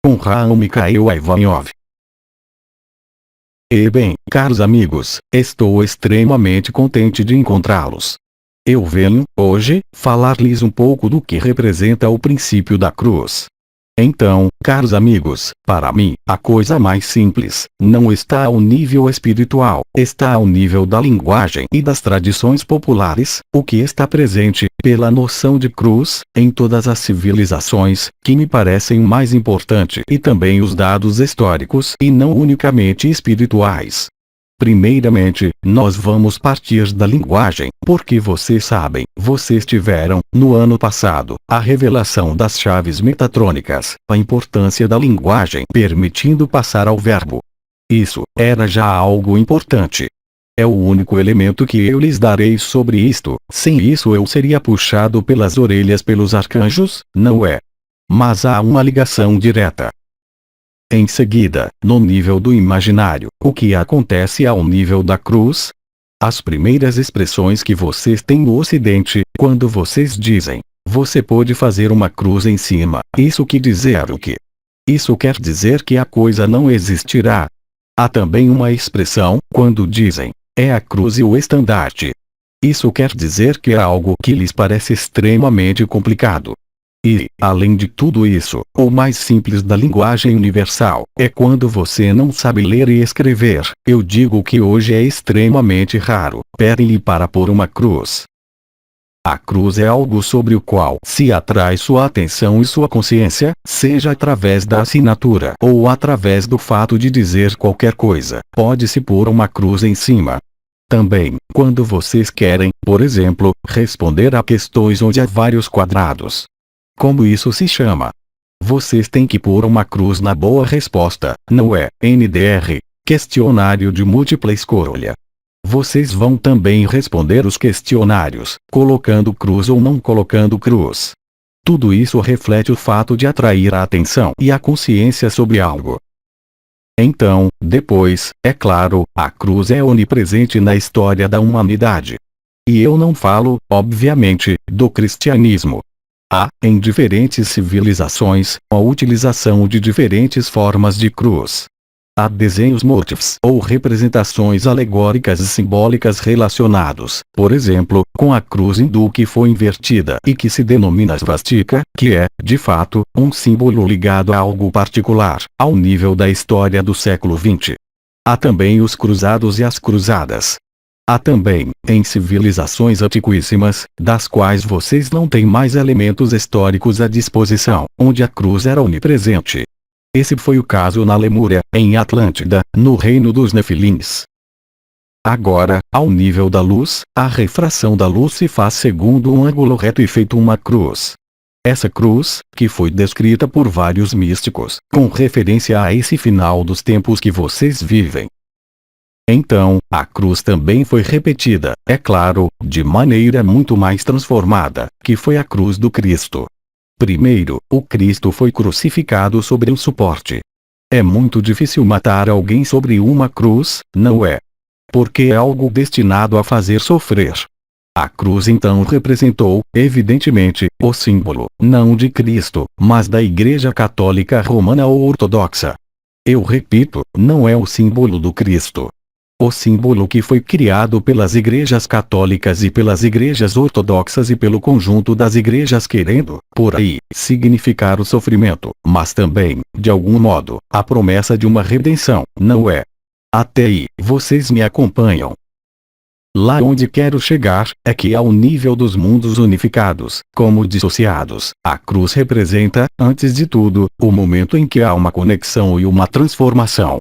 com Raul Mikhail Ivanov. E bem, caros amigos, estou extremamente contente de encontrá-los. Eu venho, hoje, falar-lhes um pouco do que representa o princípio da cruz. Então, caros amigos, para mim, a coisa mais simples, não está ao nível espiritual, está ao nível da linguagem e das tradições populares, o que está presente, pela noção de cruz, em todas as civilizações, que me parecem o mais importante, e também os dados históricos e não unicamente espirituais. Primeiramente, nós vamos partir da linguagem, porque vocês sabem, vocês tiveram, no ano passado, a revelação das chaves metatrônicas, a importância da linguagem permitindo passar ao verbo. Isso, era já algo importante. É o único elemento que eu lhes darei sobre isto, sem isso eu seria puxado pelas orelhas pelos arcanjos, não é? Mas há uma ligação direta. Em seguida, no nível do imaginário, o que acontece ao nível da cruz? As primeiras expressões que vocês têm no Ocidente, quando vocês dizem, você pode fazer uma cruz em cima, isso quer dizer o quê? Isso quer dizer que a coisa não existirá. Há também uma expressão, quando dizem, é a cruz e o estandarte. Isso quer dizer que é algo que lhes parece extremamente complicado. E, além de tudo isso, o mais simples da linguagem universal, é quando você não sabe ler e escrever. Eu digo que hoje é extremamente raro, pedem-lhe para pôr uma cruz. A cruz é algo sobre o qual se atrai sua atenção e sua consciência, seja através da assinatura ou através do fato de dizer qualquer coisa, pode-se pôr uma cruz em cima. Também, quando vocês querem, por exemplo, responder a questões onde há vários quadrados. Como isso se chama? Vocês têm que pôr uma cruz na boa resposta, não é? NDR, questionário de múltipla escolha. Vocês vão também responder os questionários, colocando cruz ou não colocando cruz. Tudo isso reflete o fato de atrair a atenção e a consciência sobre algo. Então, depois, é claro, a cruz é onipresente na história da humanidade. E eu não falo, obviamente, do cristianismo. Há, em diferentes civilizações, a utilização de diferentes formas de cruz. Há desenhos motifs ou representações alegóricas e simbólicas relacionados, por exemplo, com a cruz hindu que foi invertida e que se denomina svastika, que é, de fato, um símbolo ligado a algo particular, ao nível da história do século XX. Há também os cruzados e as cruzadas. Há também, em civilizações antiquíssimas, das quais vocês não têm mais elementos históricos à disposição, onde a cruz era onipresente. Esse foi o caso na Lemúria, em Atlântida, no reino dos Nefilins. Agora, ao nível da luz, a refração da luz se faz segundo um ângulo reto e feito uma cruz. Essa cruz, que foi descrita por vários místicos, com referência a esse final dos tempos que vocês vivem. Então, a cruz também foi repetida, é claro, de maneira muito mais transformada, que foi a cruz do Cristo. Primeiro, o Cristo foi crucificado sobre um suporte. É muito difícil matar alguém sobre uma cruz, não é? Porque é algo destinado a fazer sofrer. A cruz então representou, evidentemente, o símbolo, não de Cristo, mas da Igreja Católica Romana ou Ortodoxa. Eu repito, não é o símbolo do Cristo. O símbolo que foi criado pelas igrejas católicas e pelas igrejas ortodoxas e pelo conjunto das igrejas querendo, por aí, significar o sofrimento, mas também, de algum modo, a promessa de uma redenção, não é? Até aí, vocês me acompanham. Lá onde quero chegar, é que ao nível dos mundos unificados, como dissociados, a cruz representa, antes de tudo, o momento em que há uma conexão e uma transformação.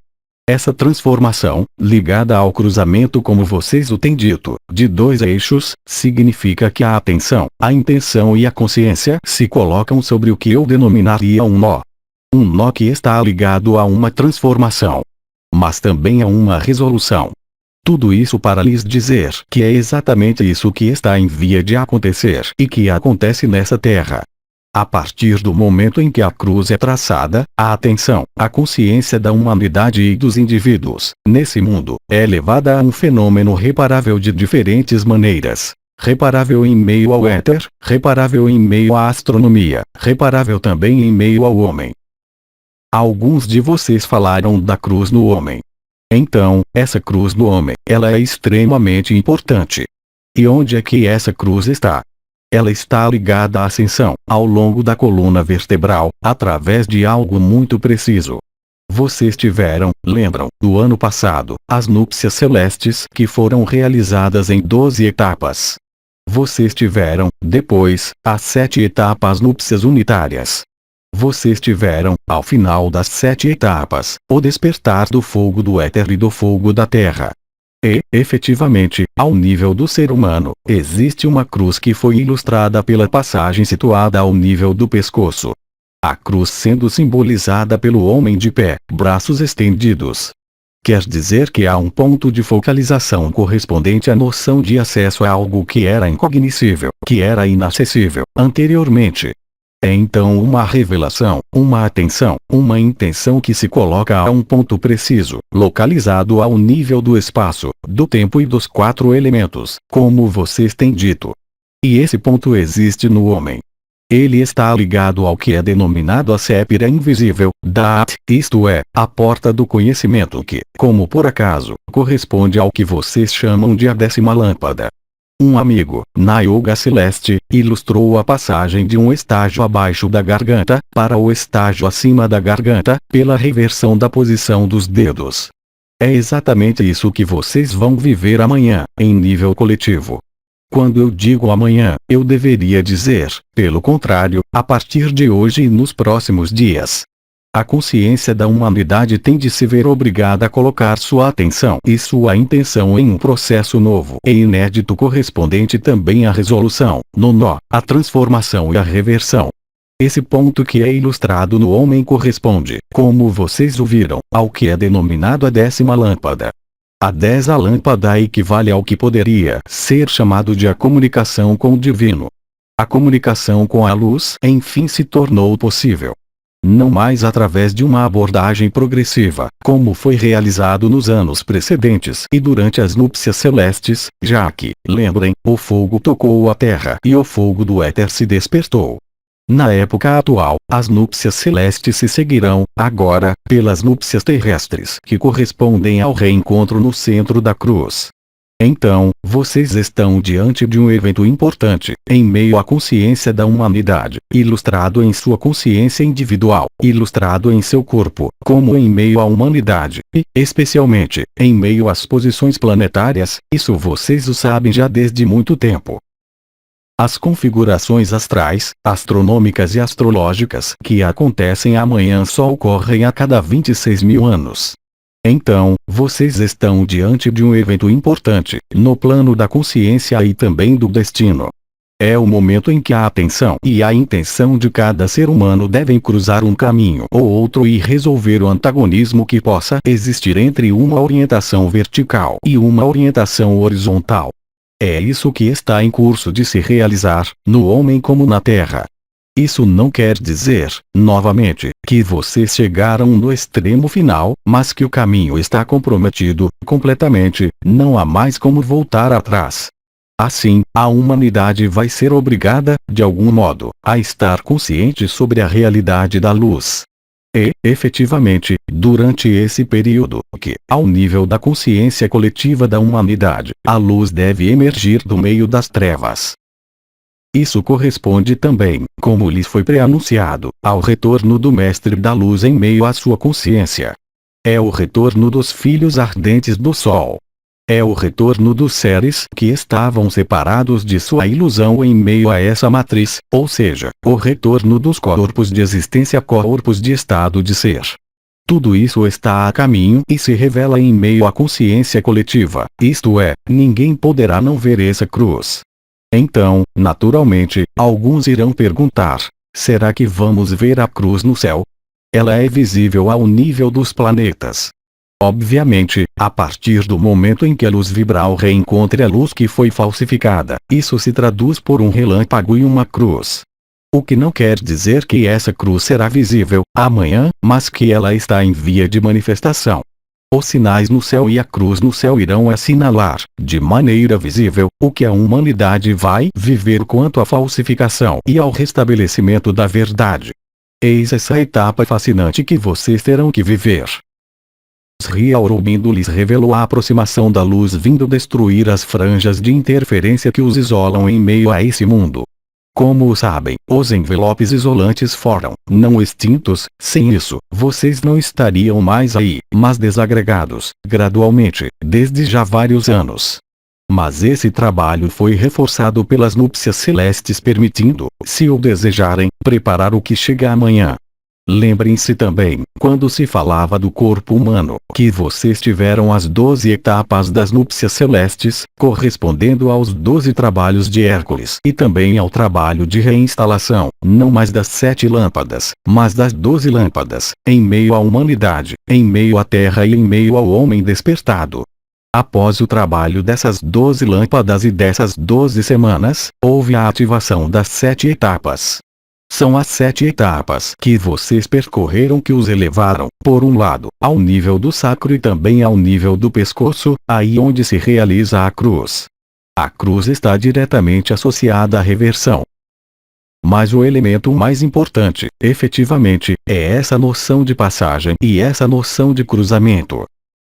Essa transformação, ligada ao cruzamento como vocês o têm dito, de dois eixos, significa que a atenção, a intenção e a consciência se colocam sobre o que eu denominaria um nó. Um nó que está ligado a uma transformação. Mas também a uma resolução. Tudo isso para lhes dizer que é exatamente isso que está em via de acontecer e que acontece nessa terra. A partir do momento em que a cruz é traçada, a atenção, a consciência da humanidade e dos indivíduos, nesse mundo, é levada a um fenômeno reparável de diferentes maneiras. Reparável em meio ao éter, reparável em meio à astronomia, reparável também em meio ao homem. Alguns de vocês falaram da cruz no homem. Então, essa cruz no homem, ela é extremamente importante. E onde é que essa cruz está? Ela está ligada à ascensão, ao longo da coluna vertebral, através de algo muito preciso. Vocês tiveram, lembram, do ano passado, as núpcias celestes que foram realizadas em 12 etapas. Vocês tiveram, depois, as 7 etapas núpcias unitárias. Vocês tiveram, ao final das 7 etapas, o despertar do fogo do éter e do fogo da terra. E, efetivamente, ao nível do ser humano, existe uma cruz que foi ilustrada pela passagem situada ao nível do pescoço. A cruz sendo simbolizada pelo homem de pé, braços estendidos. Quer dizer que há um ponto de focalização correspondente à noção de acesso a algo que era incognoscível, que era inacessível, anteriormente. É então uma revelação, uma atenção, uma intenção que se coloca a um ponto preciso, localizado ao nível do espaço, do tempo e dos 4 elementos, como vocês têm dito. E esse ponto existe no homem. Ele está ligado ao que é denominado a sépira invisível, Dhat, isto é, a porta do conhecimento que, como por acaso, corresponde ao que vocês chamam de a 10ª lâmpada. Um amigo, na Yoga Celeste, ilustrou a passagem de um estágio abaixo da garganta, para o estágio acima da garganta, pela reversão da posição dos dedos. É exatamente isso que vocês vão viver amanhã, em nível coletivo. Quando eu digo amanhã, eu deveria dizer, pelo contrário, a partir de hoje e nos próximos dias. A consciência da humanidade tem de se ver obrigada a colocar sua atenção e sua intenção em um processo novo e inédito correspondente também à resolução, no nó, à transformação e à reversão. Esse ponto que é ilustrado no homem corresponde, como vocês ouviram, ao que é denominado a 10ª lâmpada. A 10ª lâmpada equivale ao que poderia ser chamado de a comunicação com o divino. A comunicação com a luz, enfim, se tornou possível. Não mais através de uma abordagem progressiva, como foi realizado nos anos precedentes e durante as núpcias celestes, já que, lembrem, o fogo tocou a terra e o fogo do éter se despertou. Na época atual, as núpcias celestes se seguirão, agora, pelas núpcias terrestres que correspondem ao reencontro no centro da cruz. Então, vocês estão diante de um evento importante, em meio à consciência da humanidade, ilustrado em sua consciência individual, ilustrado em seu corpo, como em meio à humanidade, e, especialmente, em meio às posições planetárias, isso vocês o sabem já desde muito tempo. As configurações astrais, astronômicas e astrológicas que acontecem amanhã só ocorrem a cada 26.000 anos. Então, vocês estão diante de um evento importante, no plano da consciência e também do destino. É o momento em que a atenção e a intenção de cada ser humano devem cruzar um caminho ou outro e resolver o antagonismo que possa existir entre uma orientação vertical e uma orientação horizontal. É isso que está em curso de se realizar, no homem como na Terra. Isso não quer dizer, novamente, que vocês chegaram no extremo final, mas que o caminho está comprometido, completamente, não há mais como voltar atrás. Assim, a humanidade vai ser obrigada, de algum modo, a estar consciente sobre a realidade da luz. E, efetivamente, durante esse período, que, ao nível da consciência coletiva da humanidade, a luz deve emergir do meio das trevas. Isso corresponde também, como lhes foi pré-anunciado, ao retorno do Mestre da Luz em meio à sua consciência. É o retorno dos filhos ardentes do Sol. É o retorno dos seres que estavam separados de sua ilusão em meio a essa matriz, ou seja, o retorno dos corpos de existência, corpos de estado de ser. Tudo isso está a caminho e se revela em meio à consciência coletiva, isto é, ninguém poderá não ver essa cruz. Então, naturalmente, alguns irão perguntar: será que vamos ver a cruz no céu? Ela é visível ao nível dos planetas. Obviamente, a partir do momento em que a luz vibral reencontre a luz que foi falsificada, isso se traduz por um relâmpago e uma cruz. O que não quer dizer que essa cruz será visível amanhã, mas que ela está em via de manifestação. Os sinais no céu e a cruz no céu irão assinalar, de maneira visível, o que a humanidade vai viver quanto à falsificação e ao restabelecimento da verdade. Eis essa etapa fascinante que vocês terão que viver. Sri Aurobindo lhes revelou a aproximação da luz vindo destruir as franjas de interferência que os isolam em meio a esse mundo. Como sabem, os envelopes isolantes foram, não extintos, sem isso, vocês não estariam mais aí, mas desagregados, gradualmente, desde já vários anos. Mas esse trabalho foi reforçado pelas núpcias celestes permitindo, se o desejarem, preparar o que chega amanhã. Lembrem-se também, quando se falava do corpo humano, que vocês tiveram as 12 etapas das núpcias celestes, correspondendo aos 12 trabalhos de Hércules e também ao trabalho de reinstalação, não mais das 7 lâmpadas, mas das 12 lâmpadas, em meio à humanidade, em meio à terra e em meio ao homem despertado. Após o trabalho dessas 12 lâmpadas e dessas 12 semanas, houve a ativação das 7 etapas. São as 7 etapas que vocês percorreram que os elevaram, por um lado, ao nível do sacro e também ao nível do pescoço, aí onde se realiza a cruz. A cruz está diretamente associada à reversão. Mas o elemento mais importante, efetivamente, é essa noção de passagem e essa noção de cruzamento.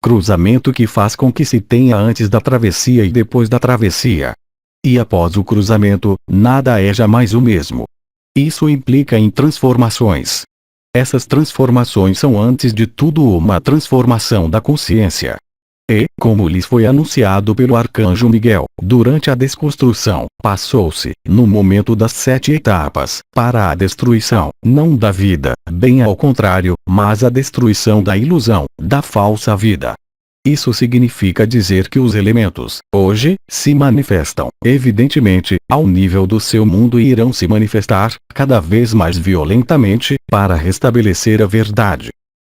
Cruzamento que faz com que se tenha antes da travessia e depois da travessia. E após o cruzamento, nada é jamais o mesmo. Isso implica em transformações. Essas transformações são antes de tudo uma transformação da consciência. E, como lhes foi anunciado pelo Arcanjo Miguel, durante a desconstrução, passou-se, no momento das 7 etapas, para a destruição, não da vida, bem ao contrário, mas a destruição da ilusão, da falsa vida. Isso significa dizer que os elementos, hoje, se manifestam, evidentemente, ao nível do seu mundo e irão se manifestar, cada vez mais violentamente, para restabelecer a verdade.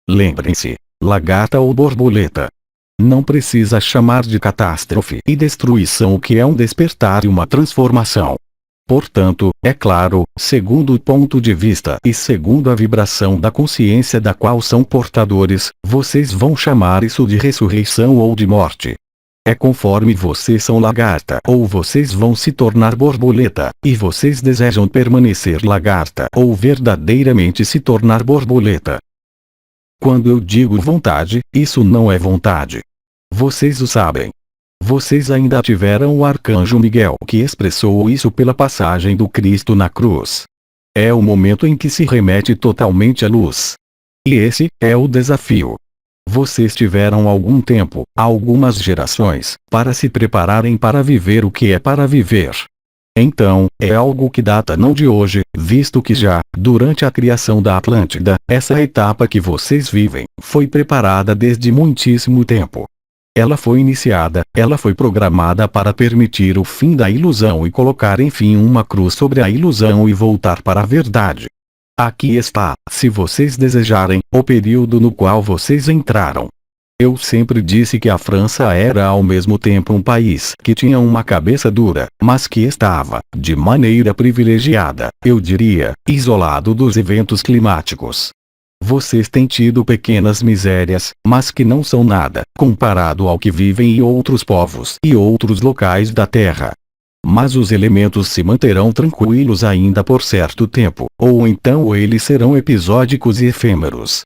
Lembrem-se, lagarta ou borboleta. Não precisa chamar de catástrofe e destruição o que é um despertar e uma transformação. Portanto, é claro, segundo o ponto de vista e segundo a vibração da consciência da qual são portadores, vocês vão chamar isso de ressurreição ou de morte. É conforme vocês são lagarta ou vocês vão se tornar borboleta, e vocês desejam permanecer lagarta ou verdadeiramente se tornar borboleta. Quando eu digo vontade, isso não é vontade. Vocês o sabem. Vocês ainda tiveram o Arcanjo Miguel que expressou isso pela passagem do Cristo na cruz. É o momento em que se remete totalmente à luz. E esse é o desafio. Vocês tiveram algum tempo, algumas gerações, para se prepararem para viver o que é para viver. Então, é algo que data não de hoje, visto que já, durante a criação da Atlântida, essa etapa que vocês vivem, foi preparada desde muitíssimo tempo. Ela foi iniciada, ela foi programada para permitir o fim da ilusão e colocar enfim uma cruz sobre a ilusão e voltar para a verdade. Aqui está, se vocês desejarem, o período no qual vocês entraram. Eu sempre disse que a França era ao mesmo tempo um país que tinha uma cabeça dura, mas que estava, de maneira privilegiada, eu diria, isolado dos eventos climáticos. Vocês têm tido pequenas misérias, mas que não são nada, comparado ao que vivem em outros povos e outros locais da Terra. Mas os elementos se manterão tranquilos ainda por certo tempo, ou então eles serão episódicos e efêmeros.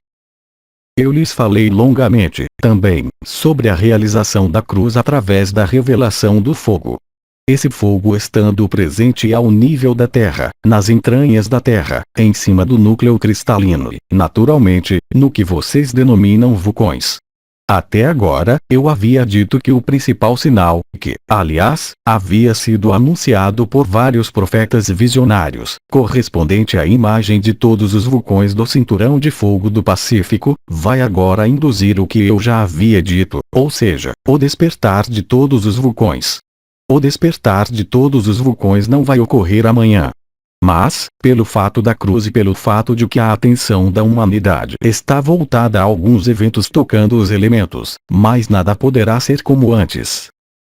Eu lhes falei longamente, também, sobre a realização da cruz através da revelação do fogo. Esse fogo estando presente ao nível da Terra, nas entranhas da Terra, em cima do núcleo cristalino e, naturalmente, no que vocês denominam vulcões. Até agora, eu havia dito que o principal sinal, que, aliás, havia sido anunciado por vários profetas visionários, correspondente à imagem de todos os vulcões do cinturão de fogo do Pacífico, vai agora induzir o que eu já havia dito, ou seja, o despertar de todos os vulcões. O despertar de todos os vulcões não vai ocorrer amanhã. Mas, pelo fato da cruz e pelo fato de que a atenção da humanidade está voltada a alguns eventos tocando os elementos, mais nada poderá ser como antes.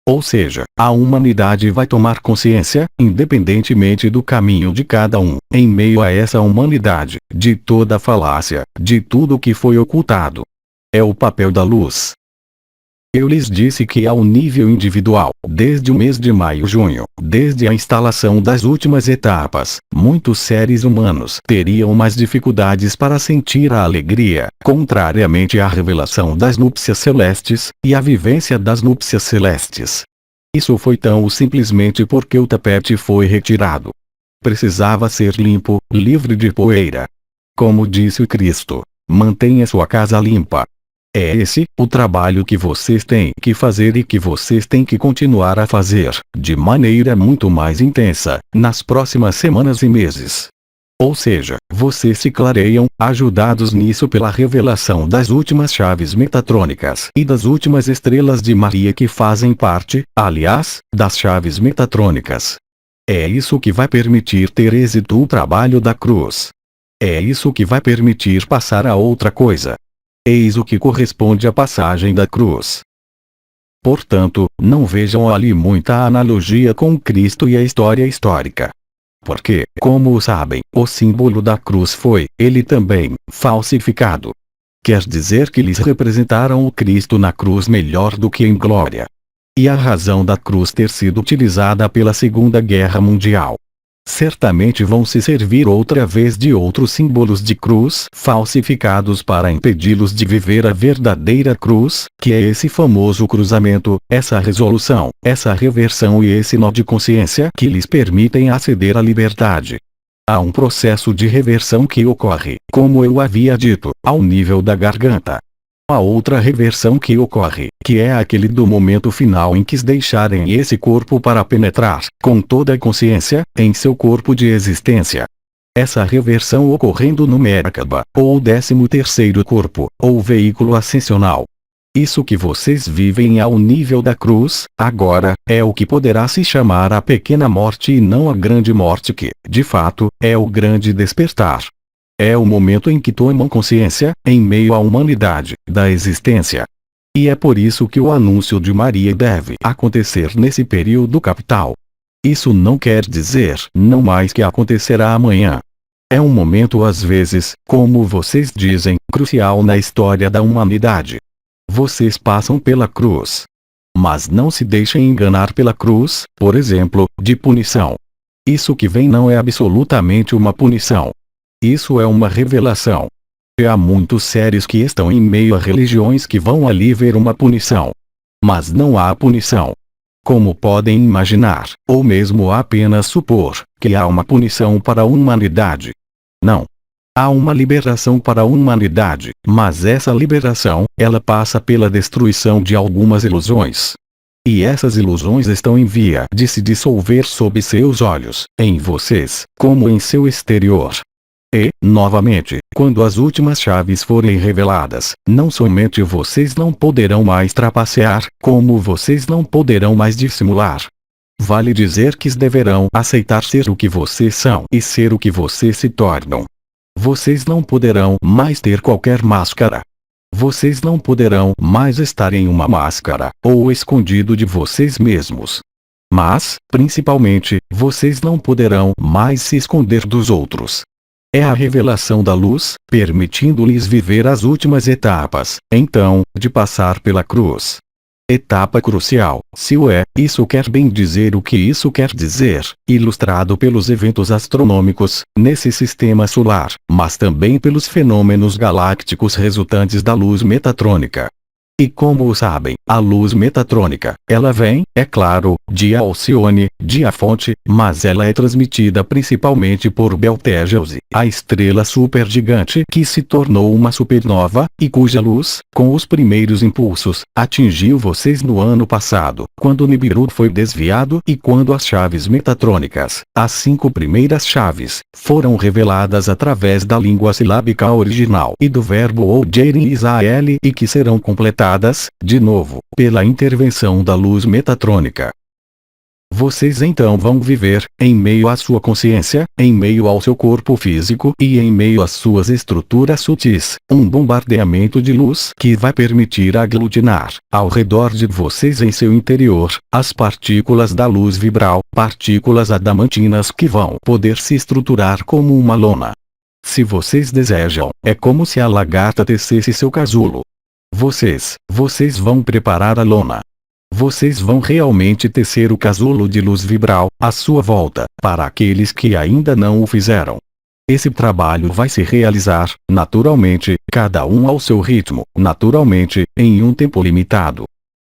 Ou seja, a humanidade vai tomar consciência, independentemente do caminho de cada um, em meio a essa humanidade, de toda a falácia, de tudo o que foi ocultado. É o papel da luz. Eu lhes disse que ao nível individual, desde o mês de maio-junho, desde a instalação das últimas etapas, muitos seres humanos teriam mais dificuldades para sentir a alegria, contrariamente à revelação das núpcias celestes, e à vivência das núpcias celestes. Isso foi tão simplesmente porque o tapete foi retirado. Precisava ser limpo, livre de poeira. Como disse o Cristo, mantenha sua casa limpa. É esse o trabalho que vocês têm que fazer e que vocês têm que continuar a fazer, de maneira muito mais intensa, nas próximas semanas e meses. Ou seja, vocês se clareiam, ajudados nisso pela revelação das últimas chaves metatrônicas e das últimas estrelas de Maria que fazem parte, aliás, das chaves metatrônicas. É isso que vai permitir ter êxito o trabalho da cruz. É isso que vai permitir passar a outra coisa. Eis o que corresponde à passagem da cruz. Portanto, não vejam ali muita analogia com Cristo e a história histórica. Porque, como sabem, o símbolo da cruz foi, ele também, falsificado. Quer dizer que eles representaram o Cristo na cruz melhor do que em glória. E a razão da cruz ter sido utilizada pela Segunda Guerra Mundial. Certamente vão se servir outra vez de outros símbolos de cruz falsificados para impedi-los de viver a verdadeira cruz, que é esse famoso cruzamento, essa resolução, essa reversão e esse nó de consciência que lhes permitem aceder à liberdade. Há um processo de reversão que ocorre, como eu havia dito, ao nível da garganta. A outra reversão que ocorre, que é aquele do momento final em que deixarem esse corpo para penetrar, com toda a consciência, em seu corpo de existência. Essa reversão ocorrendo no Merkaba, ou 13º corpo, ou veículo ascensional. Isso que vocês vivem ao nível da cruz, agora, é o que poderá se chamar a pequena morte e não a grande morte que, de fato, é o grande despertar. É o momento em que tomam consciência, em meio à humanidade, da existência. E é por isso que o anúncio de Maria deve acontecer nesse período capital. Isso não quer dizer não mais que acontecerá amanhã. É um momento às vezes, como vocês dizem, crucial na história da humanidade. Vocês passam pela cruz. Mas não se deixem enganar pela cruz, por exemplo, de punição. Isso que vem não é absolutamente uma punição. Isso é uma revelação. E há muitos seres que estão em meio a religiões que vão ali ver uma punição. Mas não há punição. Como podem imaginar, ou mesmo apenas supor, que há uma punição para a humanidade? Não. Há uma liberação para a humanidade, mas essa liberação, ela passa pela destruição de algumas ilusões. E essas ilusões estão em via de se dissolver sob seus olhos, em vocês, como em seu exterior. E, novamente, quando as últimas chaves forem reveladas, não somente vocês não poderão mais trapacear, como vocês não poderão mais dissimular. Vale dizer que deverão aceitar ser o que vocês são e ser o que vocês se tornam. Vocês não poderão mais ter qualquer máscara. Vocês não poderão mais estar em uma máscara, ou escondido de vocês mesmos. Mas, principalmente, vocês não poderão mais se esconder dos outros. É a revelação da luz, permitindo-lhes viver as últimas etapas, então, de passar pela cruz. Etapa crucial, se o é, isso quer bem dizer o que isso quer dizer, ilustrado pelos eventos astronômicos, nesse sistema solar, mas também pelos fenômenos galácticos resultantes da luz metatrônica. E como sabem, a luz metatrônica, ela vem, é claro, de Alcione, de a fonte, mas ela é transmitida principalmente por Betelgeuse, a estrela supergigante que se tornou uma supernova, e cuja luz, com os primeiros impulsos, atingiu vocês no ano passado, quando Nibiru foi desviado e quando as chaves metatrônicas, as 5 primeiras chaves, foram reveladas através da língua silábica original e do verbo Ojer em Israel e que serão completadas, de novo, pela intervenção da luz metatrônica. Vocês então vão viver, em meio à sua consciência, em meio ao seu corpo físico e em meio às suas estruturas sutis, um bombardeamento de luz que vai permitir aglutinar, ao redor de vocês em seu interior, as partículas da luz vibral, partículas adamantinas que vão poder se estruturar como uma lona. Se vocês desejam, é como se a lagarta tecesse seu casulo. Vocês vão preparar a lona. Vocês vão realmente tecer o casulo de luz vibral, à sua volta, para aqueles que ainda não o fizeram. Esse trabalho vai se realizar, naturalmente, cada um ao seu ritmo, naturalmente, em um tempo limitado.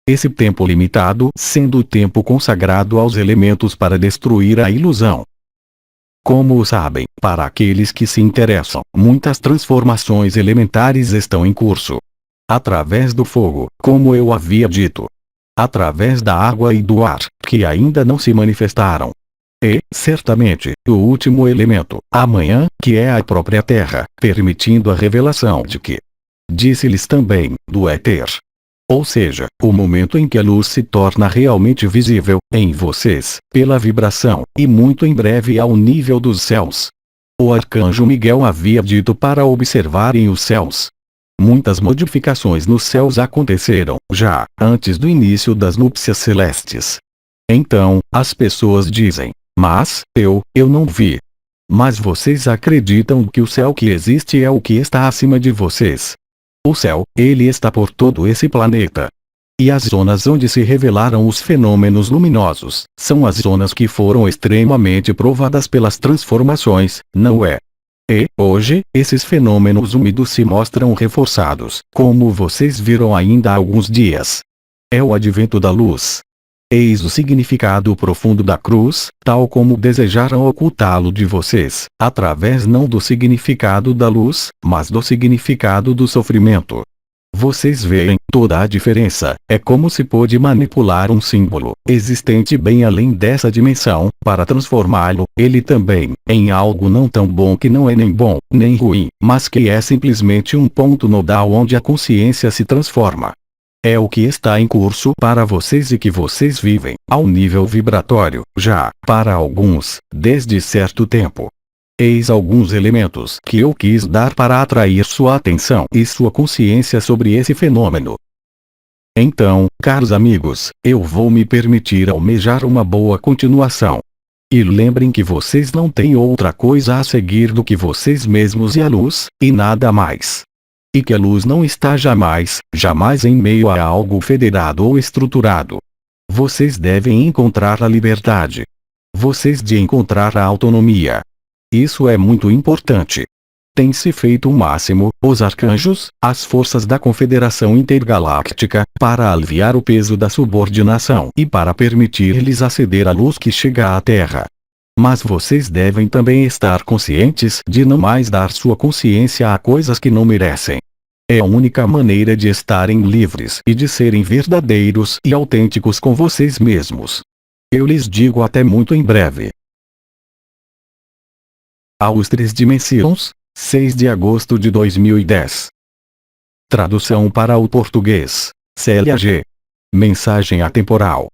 Esse tempo limitado sendo o tempo consagrado aos elementos para destruir a ilusão. Como sabem, para aqueles que se interessam, muitas transformações elementares estão em curso. Através do fogo, como eu havia dito. Através da água e do ar, que ainda não se manifestaram. E, certamente, o último elemento, amanhã, que é a própria Terra, permitindo a revelação de que. Disse-lhes também, do éter. Ou seja, o momento em que a luz se torna realmente visível, em vocês, pela vibração, e muito em breve ao nível dos céus. O arcanjo Miguel havia dito para observarem os céus. Muitas modificações nos céus aconteceram, já, antes do início das núpcias celestes. Então, as pessoas dizem, mas, eu não vi. Mas vocês acreditam que o céu que existe é o que está acima de vocês. O céu, ele está por todo esse planeta. E as zonas onde se revelaram os fenômenos luminosos, são as zonas que foram extremamente provadas pelas transformações, não é? E, hoje, esses fenômenos úmidos se mostram reforçados, como vocês viram ainda há alguns dias. É o advento da luz. Eis o significado profundo da cruz, tal como desejaram ocultá-lo de vocês, através não do significado da luz, mas do significado do sofrimento. Vocês veem toda a diferença, é como se pôde manipular um símbolo, existente bem além dessa dimensão, para transformá-lo, ele também, em algo não tão bom que não é nem bom, nem ruim, mas que é simplesmente um ponto nodal onde a consciência se transforma. É o que está em curso para vocês e que vocês vivem, ao nível vibratório, já, para alguns, desde certo tempo. Eis alguns elementos que eu quis dar para atrair sua atenção e sua consciência sobre esse fenômeno. Então, caros amigos, eu vou me permitir almejar uma boa continuação. E lembrem que vocês não têm outra coisa a seguir do que vocês mesmos e a luz, e nada mais. E que a luz não está jamais em meio a algo federado ou estruturado. Vocês devem encontrar a liberdade. Vocês de encontrar a autonomia. Isso é muito importante. Tem-se feito o máximo, os arcanjos, as forças da Confederação Intergaláctica, para aliviar o peso da subordinação e para permitir-lhes aceder à luz que chega à Terra. Mas vocês devem também estar conscientes de não mais dar sua consciência a coisas que não merecem. É a única maneira de estarem livres e de serem verdadeiros e autênticos com vocês mesmos. Eu lhes digo até muito em breve. Aos 3 dimensões, 6 de agosto de 2010. Tradução para o português. Célia G. Mensagem atemporal.